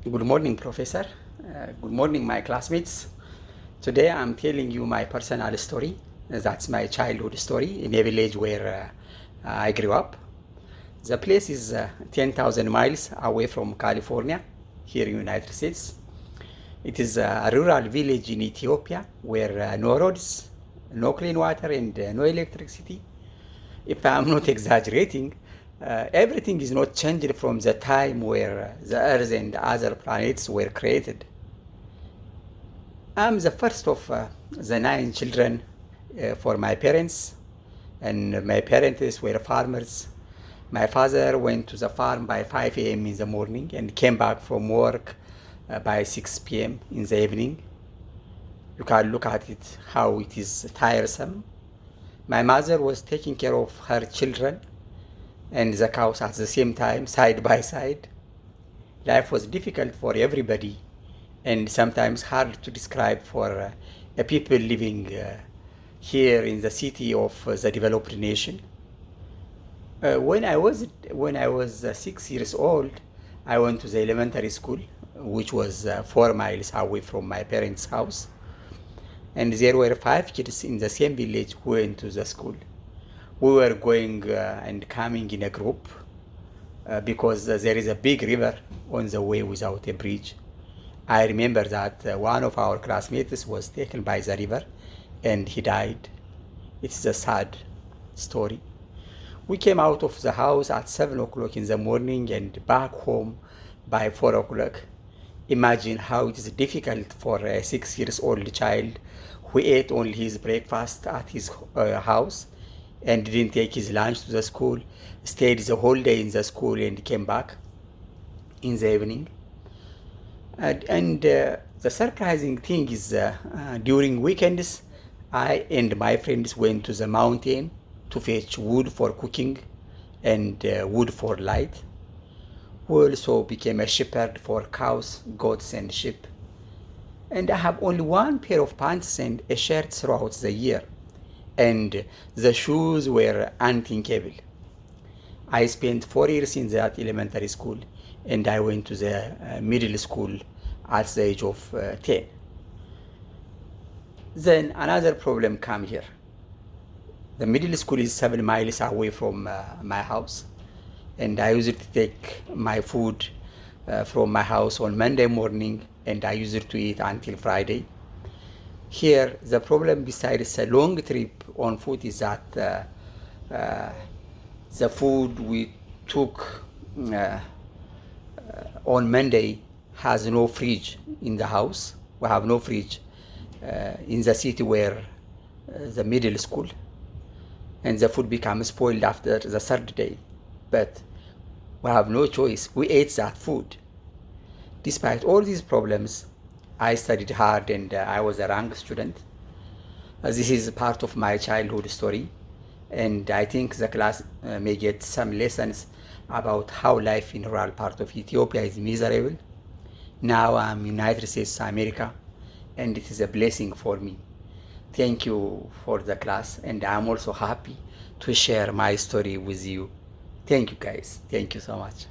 Good morning, Professor. Good morning, my classmates. Today I'm telling you my personal story. That's my childhood story in a village where I grew up. The place is 10,000 miles away from California, here in the United States. It is a rural village in Ethiopia where no roads, no clean water, and no electricity. If I'm not exaggerating, everything is not changed from the time where the Earth and other planets were created. I'm the first of the nine children for my parents, and my parents were farmers. My father went to the farm by 5 a.m. in the morning and came back from work by 6 p.m. in the evening. You can look at it how it is tiresome. My mother was taking care of her children and the cows at the same time, side by side. Life was difficult for everybody and sometimes hard to describe for people living here in the city of the developed nation. When I was 6 years old, I went to the elementary school, which was 4 miles away from my parents' house, and there were five kids in the same village who went to the school. We were going and coming in a group because there is a big river on the way without a bridge. I remember that one of our classmates was taken by the river and he died. It's a sad story. We came out of the house at 7 o'clock in the morning and back home by 4 o'clock. Imagine how it is difficult for a 6 years old child who ate only his breakfast at his house and didn't take his lunch to the school, stayed the whole day in the school and came back in the evening. And the surprising thing is during weekends, I and my friends went to the mountain to fetch wood for cooking and wood for light. We also became a shepherd for cows, goats, and sheep. And I have only one pair of pants and a shirt throughout the year. And the shoes were unthinkable. I spent 4 years in that elementary school and I went to the middle school at the age of 10. Then another problem came here. The middle school is 7 miles away from my house, and I used to take my food from my house on Monday morning and I used to eat until Friday. Here, the problem besides a long trip on foot is that the food we took uh, on Monday has no fridge in the house. We have no fridge in the city where the middle school, and the food becomes spoiled after the third day. But we have no choice. We ate that food. Despite all these problems, I studied hard and I was a rank student. This is part of my childhood story, and I think the class may get some lessons about how life in rural part of Ethiopia is miserable. Now I'm in United States of America, and it is a blessing for me. Thank you for the class, and I'm also happy to share my story with you. Thank you guys. Thank you so much.